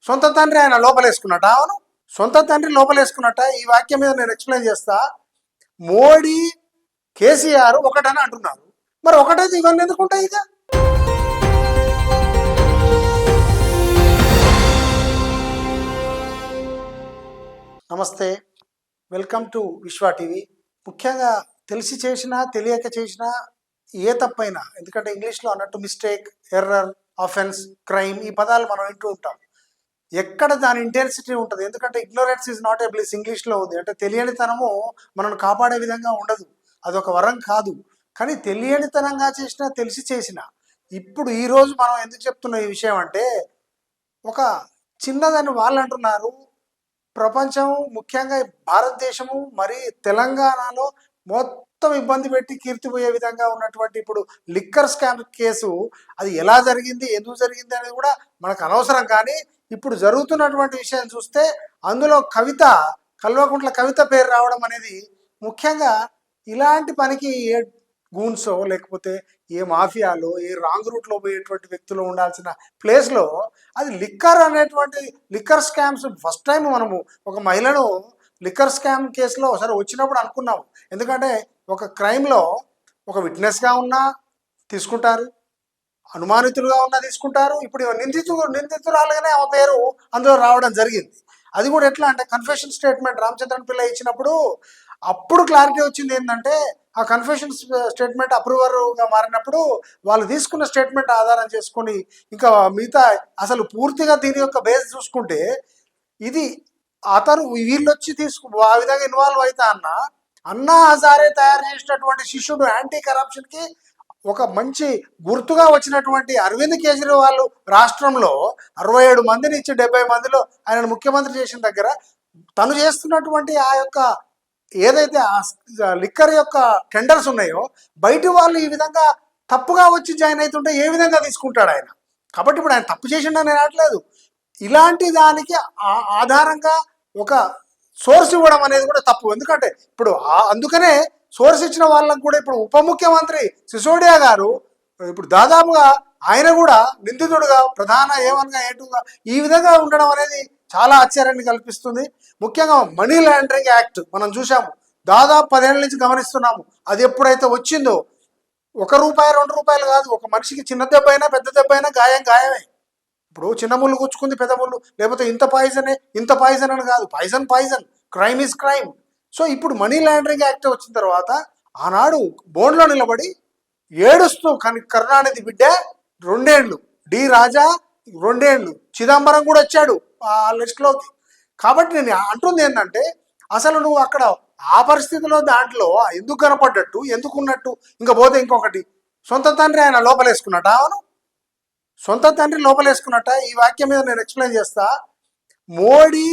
సొంత తండ్రి ఆయన లోపలేసుకున్నట్ట. అవును, సొంత తండ్రి లోపలేసుకున్నట్ట. ఈ వాక్యం మీద నేను ఎక్స్ప్లెయిన్ చేస్తా. మోడీ కేసీఆర్ ఒకటని అంటున్నారు, మరి ఒకటైతే ఇవన్నీ ఎందుకుంటాయి? ఇక నమస్తే, వెల్కమ్ టు విశ్వ టీవీ. ముఖ్యంగా తెలిసి చేసినా తెలియక చేసినా ఏ తప్పైనా, ఎందుకంటే ఇంగ్లీష్లో అన్నట్టు మిస్టేక్, ఎర్రర్, అఫెన్స్, క్రైమ్ ఈ పదాలు మనం వింటూ ఉంటాం. ఎక్కడ దాని ఇంటెన్సిటీ ఉంటుంది, ఎందుకంటే ignorance is not a bliss ఇంగ్లీష్లో ఉంది. అంటే తెలియనితనము మనల్ని కాపాడే విధంగా ఉండదు, అదొక వరం కాదు. కానీ తెలియనితనంగా చేసినా తెలిసి చేసినా, ఇప్పుడు ఈరోజు మనం ఎందుకు చెప్తున్న ఈ విషయం అంటే, ఒక చిన్నదని వాళ్ళు అంటున్నారు. ప్రపంచం, ముఖ్యంగా భారతదేశము మరి తెలంగాణలో మొత్తం ఇబ్బంది పెట్టి కీర్తిపోయే విధంగా ఉన్నటువంటి ఇప్పుడు లిక్కర్ స్కామ్ కేసు, అది ఎలా జరిగింది, ఎందుకు జరిగింది అనేది కూడా మనకు అనవసరం. కానీ ఇప్పుడు జరుగుతున్నటువంటి విషయం చూస్తే అందులో కల్వకుంట్ల కవిత పేరు రావడం అనేది, ముఖ్యంగా ఇలాంటి పనికి ఏ గూన్సో లేకపోతే ఏ మాఫియాలో ఏ రాంగ్ రూట్లో పోయేటువంటి వ్యక్తులు ఉండాల్సిన ప్లేస్లో అది లిక్కర్ స్కామ్స్. ఫస్ట్ టైం మనము ఒక మహిళను లిక్కర్ స్కామ్ కేసులో ఒకసారి వచ్చినప్పుడు అనుకున్నాము. ఎందుకంటే ఒక క్రైమ్లో ఒక విట్నెస్గా ఉన్నా తీసుకుంటారు, అనుమానితులుగా ఉన్నా తీసుకుంటారు. ఇప్పుడు నిందితురాలుగానే ఆమె పేరు అందులో రావడం జరిగింది. అది కూడా ఎట్లా అంటే కన్ఫెషన్ స్టేట్మెంట్ రామచంద్రన్ పిల్ల ఇచ్చినప్పుడు అప్పుడు క్లారిటీ వచ్చింది. ఏంటంటే ఆ కన్ఫెషన్ స్టేట్మెంట్ అప్రూవర్గా మారినప్పుడు వాళ్ళు తీసుకున్న స్టేట్మెంట్ ఆధారం చేసుకొని ఇంకా మిగతా అసలు పూర్తిగా దీని యొక్క బేస్ చూసుకుంటే, ఇది అతను వీళ్ళొచ్చి ఆ విధంగా ఇన్వాల్వ్ అవుతా అన్నా హజారే తయారు చేసినటువంటి శిష్యుడు యాంటీ కరప్షన్కి ఒక మంచి గుర్తుగా వచ్చినటువంటి అరవింద్ కేజ్రీవాల్ రాష్ట్రంలో 67 మందిని ఇచ్చి 70 మందిలో ఆయనను ముఖ్యమంత్రి చేసిన దగ్గర తను చేస్తున్నటువంటి ఆ యొక్క ఏదైతే ఆ లిక్కర్ యొక్క టెండర్స్ ఉన్నాయో, బయట వాళ్ళు ఈ విధంగా తప్పుగా వచ్చి జాయిన్ అవుతుంటే ఏ విధంగా తీసుకుంటాడు ఆయన? కాబట్టి ఇప్పుడు ఆయన తప్పు చేసిండని నేను అనట్లేదు. ఇలాంటి దానికి ఆధారంగా ఒక సోర్స్ ఇవ్వడం అనేది కూడా తప్పు. ఎందుకంటే ఇప్పుడు అందుకనే సోర్స్ ఇచ్చిన వాళ్ళకు కూడా ఇప్పుడు ఉప ముఖ్యమంత్రి సిసోడియా గారు ఇప్పుడు దాదాపుగా ఆయన కూడా నిందితుడుగా ప్రధాన ఏవన్గా ఏటుగా ఈ విధంగా ఉండడం అనేది చాలా ఆశ్చర్యాన్ని కల్పిస్తుంది. ముఖ్యంగా మనీ లాండరింగ్ యాక్ట్ మనం చూసాము, దాదాపు 10 ఏళ్ళ నుంచి గమనిస్తున్నాము. అది ఎప్పుడైతే వచ్చిందో ₹1 ₹2 కాదు, ఒక మనిషికి చిన్న దెబ్బ అయినా పెద్ద దెబ్బ అయినా గాయమే. ఇప్పుడు చిన్న ముళ్ళు గుచ్చుకుంది, పెద్ద ముళ్ళు, లేకపోతే ఇంత పాయిజన్ అని కాదు, poison, crime is crime. So ఇప్పుడు మనీ లాండరింగ్ యాక్ట్ వచ్చిన తర్వాత ఆనాడు బోన్లో నిలబడి ఏడుస్తూ కరుణానిధి బిడ్డ 2 ఏళ్ళు, డి రాజా 2 ఏళ్ళు, చిదంబరం కూడా వచ్చాడు ఆ లిస్టులోకి. కాబట్టి నేను అంటుంది ఏంటంటే, అసలు నువ్వు అక్కడ ఆ పరిస్థితిలో దాంట్లో ఎందుకు కనపడ్డట్టు, ఎందుకు ఉన్నట్టు? ఇంకా పోతే ఇంకొకటి, సొంత తండ్రి ఆయన లోపలేసుకున్నట్ట. అవును, సొంత తండ్రి లోపలేసుకున్నట్ట. ఈ వాక్యం మీద నేను ఎక్స్ప్లెయిన్ చేస్తా. మోడీ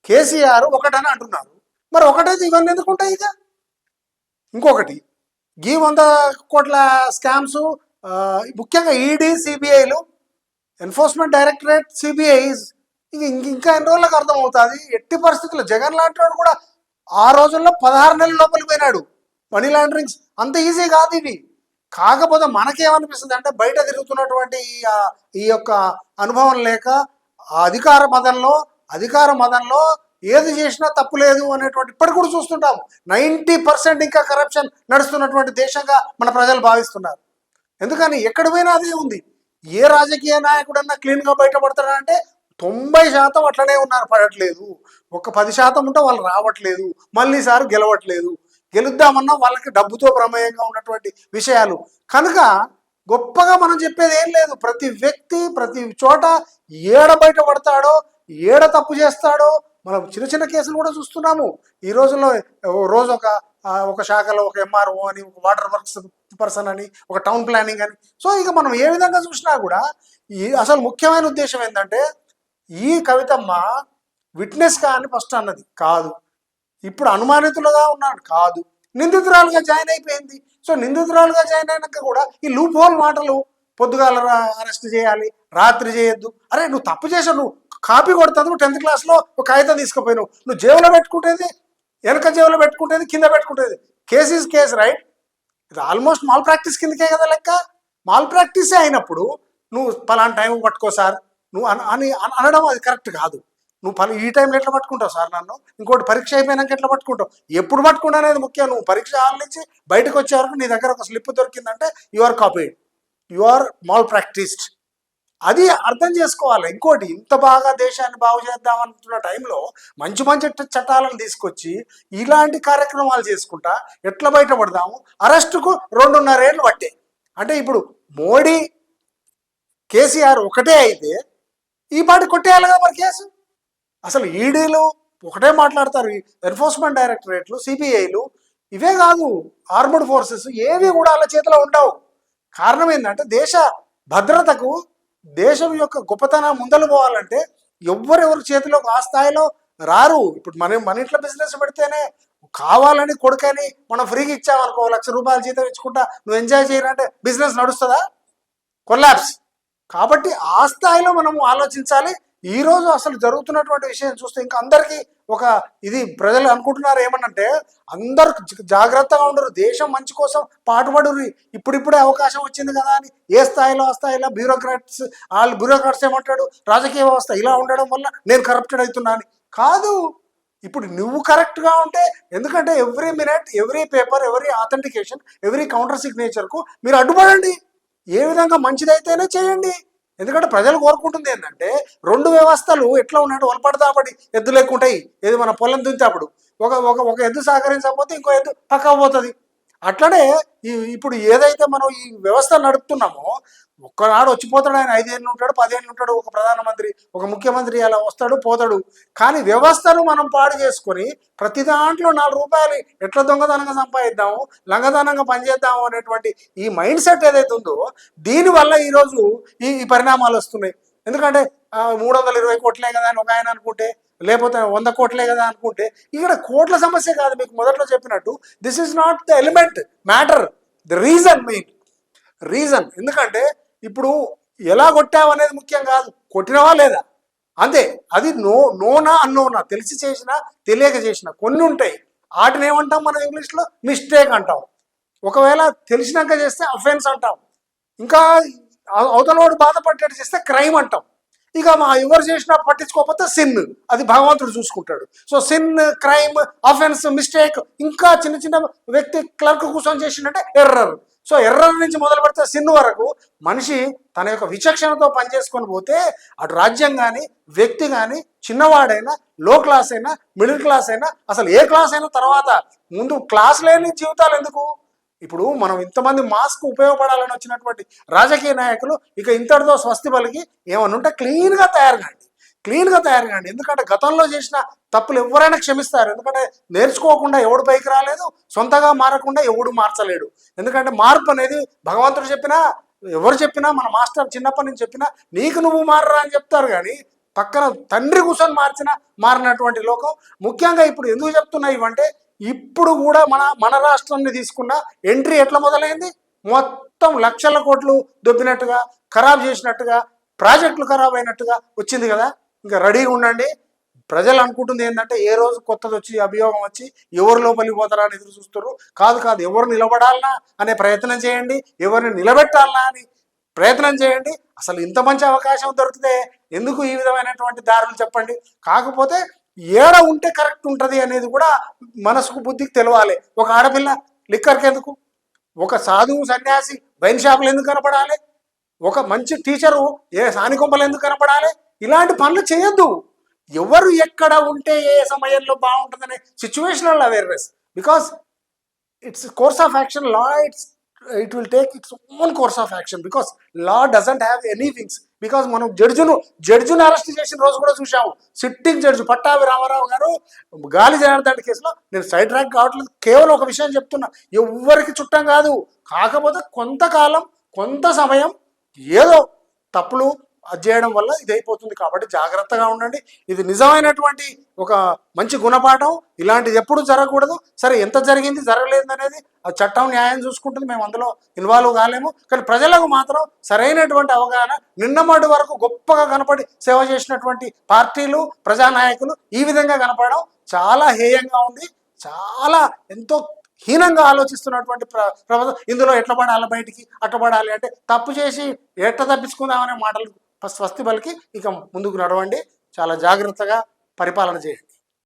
కేసీఆర్ ఒకటని అంటున్నారు, మరి ఒకటైతే ఇవన్నీ ఎందుకుంటాయి? ఇక ఇంకొకటి, ఈ 100 కోట్ల స్కామ్స్, ముఖ్యంగా ఈడీ, సిబిఐలు, ఎన్ఫోర్స్మెంట్ డైరెక్టరేట్, సిబిఐ ఇంకా ఎన్ని రోజులకు అర్థమవుతుంది. ఎట్టి పరిస్థితుల్లో జగన్ లాంటి వాడు కూడా ఆ రోజుల్లో 16 నెలల లోపలికి పోయినాడు. మనీ లాండరింగ్స్ అంత ఈజీ కాదు ఇవి. కాకపోతే మనకేమనిపిస్తుంది అంటే, బయట తిరుగుతున్నటువంటి ఈ యొక్క అనుభవం లేక అధికార మదంలో ఏది చేసినా తప్పు లేదు అనేటువంటి ఇప్పటికి కూడా చూస్తుంటాము. 90% ఇంకా కరప్షన్ నడుస్తున్నటువంటి దేశంగా మన ప్రజలు భావిస్తున్నారు. ఎందుకని ఎక్కడ పోయినా అదే ఉంది. ఏ రాజకీయ నాయకుడన్నా క్లీన్గా బయటపడతాడా అంటే 90% అట్లనే ఉన్నారు, పడట్లేదు. ఒక 10% ఉంటే వాళ్ళు రావట్లేదు, మళ్ళీసారి గెలవట్లేదు. గెలుద్దామన్నా వాళ్ళకి డబ్బుతో ప్రమేయంగా ఉన్నటువంటి విషయాలు. కనుక గొప్పగా మనం చెప్పేది ఏం లేదు. ప్రతి వ్యక్తి ప్రతి చోట ఏడ బయట పడతాడో, ఏడ తప్పు చేస్తాడో, మనం చిన్న చిన్న కేసులు కూడా చూస్తున్నాము ఈ రోజుల్లో. రోజు ఒక శాఖలో ఒక ఎంఆర్ఓ అని, ఒక వాటర్ వర్క్స్ పర్సన్ అని, ఒక టౌన్ ప్లానింగ్ అని. సో ఇక మనం ఏ విధంగా చూసినా కూడా అసలు ముఖ్యమైన ఉద్దేశం ఏంటంటే, ఈ కవితమ్మ విట్నెస్గా అని ఫస్ట్ అన్నది కాదు, ఇప్పుడు అనుమానితులుగా ఉన్నాడు కాదు, నిందితురాలుగా జాయిన్ అయిపోయింది. సో నిందితురాలుగా జాయిన్ అయినాక కూడా ఈ లూప్ హోల్ మాటలు, పొద్దుగాల అరెస్ట్ చేయాలి, రాత్రి చేయొద్దు. అరే నువ్వు తప్పు చేసావు, నువ్వు కాపీ కొడుతుంది, నువ్వు 10th క్లాస్లో ఒక కాగితం తీసుకుపోయినావు, నువ్వు జేబులో పెట్టుకుంటేది, వెనక జేబులో పెట్టుకుంటేది, కింద పెట్టుకుంటేది, కేసు ఈజ్ కేసు, రైట్? ఇది ఆల్మోస్ట్ మాల్ ప్రాక్టీస్ కిందకే కదా లెక్క. మాల్ ప్రాక్టీసే అయినప్పుడు నువ్వు పలానా టైం పట్టుకో సార్, నువ్వు అనడం అది కరెక్ట్ కాదు. నువ్వు ఈ టైంలో ఎట్లా పట్టుకుంటావు సార్ నన్ను, ఇంకోటి పరీక్ష అయిపోయినాక ఎట్లా పట్టుకుంటావు, ఎప్పుడు పట్టుకుంటా అనేది ముఖ్యం. నువ్వు పరీక్ష హాల్ నుంచి బయటకు వచ్చే వరకు నీ దగ్గర ఒక స్లిప్ దొరికిందంటే you are copied, you are malpractised. అది అర్థం చేసుకోవాలి. ఇంకోటి, ఇంత బాగా దేశాన్ని బాగు చేద్దామనుకున్న టైంలో మంచి మంచి చట్టాలను తీసుకొచ్చి ఇలాంటి కార్యక్రమాలు చేసుకుంటా ఎట్లా బయటపడదాము? అరెస్టుకు 2.5 ఏళ్ళు పట్టాయి. అంటే ఇప్పుడు మోడీ కేసీఆర్ ఒకటే అయితే ఈ పాటి కొట్టేయాలిగా మరి కేసు. అసలు ఈడీలు ఒకటే మాట్లాడతారు, ఎన్ఫోర్స్మెంట్ డైరెక్టరేట్లు, సిబిఐలు, ఇవే కాదు ఆర్మడ్ ఫోర్సెస్ ఏవి కూడా వాళ్ళ చేతిలో ఉండవు. కారణం ఏంటంటే దేశ భద్రతకు, దేశం యొక్క గొప్పతనం ముందలు పోవాలంటే ఎవరెవరి చేతిలోకి ఆ స్థాయిలో రారు. ఇప్పుడు మన ఇంట్లో బిజినెస్ పెడితేనే కావాలని కొడుకని మనం ఫ్రీగా ఇచ్చామనుకో, 1,00,000 రూపాయలు జీతం ఇచ్చుకుంటా నువ్వు ఎంజాయ్ చేయాలంటే బిజినెస్ నడుస్తుందా? కొలాప్స్. కాబట్టి ఆ స్థాయిలో మనం ఆలోచించాలి. ఈరోజు అసలు జరుగుతున్నటువంటి విషయం చూస్తే ఇంకా అందరికీ ఒక ఇది ప్రజలు అనుకుంటున్నారు ఏమనంటే, అందరు జాగ్రత్తగా ఉండరు, దేశం మంచి కోసం పాటుపడుర్రి, ఇప్పుడిప్పుడే అవకాశం వచ్చింది కదా అని ఏ స్థాయిలో ఆ స్థాయిలో బ్యూరోక్రాట్స్ ఏమంటాడు, రాజకీయ వ్యవస్థ ఇలా ఉండడం వల్ల నేను కరప్టెడ్ అవుతున్నా అని. కాదు, ఇప్పుడు నువ్వు కరెక్ట్గా ఉంటే, ఎందుకంటే every minute, every paper, every authentication, every counter సిగ్నేచర్కు మీరు అడ్డుపడండి. ఏ విధంగా మంచిదైతేనే చేయండి. ఎందుకంటే ప్రజలు కోరుకుంటుంది ఏంటంటే, 2 వ్యవస్థలు ఎట్లా ఉన్నాడు, వలపడతాపడి ఎద్దు లేకుంటాయి. ఏది మన పొలం దుంతాప్పుడు ఒక ఎద్దు సహకరించకపోతే ఇంకో ఎద్దు పక్క పోతుంది. అట్లనే ఇప్పుడు ఏదైతే మనం ఈ వ్యవస్థ నడుపుతున్నామో, ఒక్కనాడు వచ్చిపోతాడు ఆయన, 5 ఏళ్ళు ఉంటాడు, 10 ఏళ్ళు ఉంటాడు, ఒక ప్రధానమంత్రి, ఒక ముఖ్యమంత్రి అలా వస్తాడు పోతాడు. కానీ వ్యవస్థను మనం పాడు చేసుకొని ప్రతి దాంట్లో 4 రూపాయలు ఎట్లా దొంగతనంగా సంపాదిద్దాము, లంగదనంగా పనిచేద్దాము అనేటువంటి ఈ మైండ్ సెట్ ఏదైతే ఉందో, దీనివల్ల ఈరోజు ఈ పరిణామాలు వస్తున్నాయి. ఎందుకంటే 320 కోట్లే కదా అని ఒక ఆయన అనుకుంటే, లేకపోతే 100 కోట్లే కదా అనుకుంటే, ఇక్కడ కోట్ల సమస్య కాదు. మీకు మొదట్లో చెప్పినట్టు this is not the element matter, the reason. ఎందుకంటే ఇప్పుడు ఎలా కొట్టావనేది ముఖ్యం కాదు, కొట్టినవా లేదా అంతే. అది నోనా అన్నోనా, తెలిసి చేసినా తెలియక చేసినా కొన్ని ఉంటాయి. వాటిని ఏమంటాం మనం ఇంగ్లీష్లో? మిస్టేక్ అంటాం. ఒకవేళ తెలిసినాక చేస్తే అఫెన్స్ అంటాం. ఇంకా అవతలవాడు బాధపడ్డట్టు చేస్తే క్రైమ్ అంటాం. ఇక ఎవరు చేసినా పట్టించుకోకపోతే సిన్, అది భగవంతుడు చూసుకుంటాడు. So sin, crime, offence, mistake, ఇంకా చిన్న చిన్న వ్యక్తి క్లర్క్ కూర్చొని చేసిందంటే ఎర్రర్. సో ఎర్రర్ నుంచి మొదలు పెడితే సిన్ వరకు మనిషి తన యొక్క విచక్షణతో పనిచేసుకొని పోతే అటు రాజ్యం కానీ, వ్యక్తి కానీ, చిన్నవాడైనా, లో క్లాస్ అయినా, మిడిల్ క్లాస్ అయినా, అసలు ఏ క్లాస్ అయినా తర్వాత ముందు క్లాస్ లేని జీవితాలు ఎందుకు? ఇప్పుడు మనం ఇంతమంది మాస్క్ ఉపయోగపడాలని వచ్చినటువంటి రాజకీయ నాయకులు ఇక ఇంతటితో స్వస్తి పలికి ఏమన్నా ఉంటే క్లీన్గా తయారు కాండి. ఎందుకంటే గతంలో చేసిన తప్పులు ఎవరైనా క్షమిస్తారు. ఎందుకంటే నేర్చుకోకుండా ఎవడు పైకి రాలేదు, సొంతగా మారకుండా ఎవడు మార్చలేడు. ఎందుకంటే మార్పు అనేది భగవంతుడు చెప్పినా, ఎవరు చెప్పినా, మన మాస్టర్ చిన్నప్పటి నుంచి చెప్పినా నీకు నువ్వు మారరా అని చెప్తారు. కానీ పక్కన తండ్రి కూర్చొని మారినటువంటి లోకం. ముఖ్యంగా ఇప్పుడు ఎందుకు చెప్తున్నా ఇవంటే, ఇప్పుడు కూడా మన రాష్ట్రాన్ని తీసుకున్న ఎంట్రీ ఎట్లా మొదలైంది, మొత్తం లక్షల కోట్లు దొబ్బినట్టుగా, ఖరాబ్ చేసినట్టుగా, ప్రాజెక్టులు ఖరాబ్ అయినట్టుగా వచ్చింది కదా. ఇంకా రెడీగా ఉండండి. ప్రజలు అనుకుంటుంది ఏంటంటే, ఏ రోజు కొత్తది వచ్చి అభియోగం వచ్చి ఎవరు లోపలికి పోతారా అని ఎదురు చూస్తారు. కాదు, ఎవరు నిలబడాలనా అనే ప్రయత్నం చేయండి, ఎవరిని నిలబెట్టాలనా అని ప్రయత్నం చేయండి. అసలు ఇంత మంచి అవకాశం దొరికితే ఎందుకు ఈ విధమైనటువంటి దారులు చెప్పండి. కాకపోతే ఏడ ఉంటే కరెక్ట్ ఉంటుంది అనేది కూడా మనసుకు, బుద్ధికి తెలవాలి. ఒక ఆడపిల్ల లిక్కర్కి ఎందుకు, ఒక సాధువు సన్యాసి వైన్ షాపులు ఎందుకు కనపడాలి, ఒక మంచి టీచరు ఏ సానికొంపలు ఎందుకు కనపడాలి? ఇలాంటి పనులు చేయొద్దు. ఎవరు ఎక్కడ ఉంటే ఏ సమయంలో బాగుంటుందనే situational awareness, because it's course of action. Law it will take its own course of action because law doesn't have any wings. Because మనం జడ్జిని అరెస్ట్ చేసిన రోజు కూడా చూసాము. సిట్టింగ్ జడ్జి పట్టాభి రామారావు గారు గాలి జనార్దన్ కేసులో, నేను సైడ్ ట్రాక్ కావట్లేదు, కేవలం ఒక విషయం చెప్తున్నా, ఎవ్వరికి చుట్టం కాదు. కాకపోతే కొంతకాలం, కొంత సమయం ఏదో తప్పులు అది చేయడం వల్ల ఇది అయిపోతుంది. కాబట్టి జాగ్రత్తగా ఉండండి. ఇది నిజమైనటువంటి ఒక మంచి గుణపాఠం. ఇలాంటిది ఎప్పుడు జరగకూడదు. సరే, ఎంత జరిగింది జరగలేదు అనేది ఆ చట్టం న్యాయం చూసుకుంటుంది, మేము అందులో ఇన్వాల్వ్ కాలేము. కానీ ప్రజలకు మాత్రం సరైనటువంటి అవగాహన, నిన్నమటి వరకు గొప్పగా కనపడి సేవ చేసినటువంటి పార్టీలు, ప్రజానాయకులు ఈ విధంగా కనపడడం చాలా హేయంగా ఉంది. చాలా ఎంతో హీనంగా ఆలోచిస్తున్నటువంటి ప్రభుత్వం ఇందులో ఎట్లా పడాలి, బయటికి అట్లా పడాలి అంటే తప్పు చేసి ఎట్లా తప్పించుకుందామనే మాటలు స్వస్తి పలికి ఇక ముందుకు నడవండి. చాలా జాగ్రత్తగా పరిపాలన చేయండి.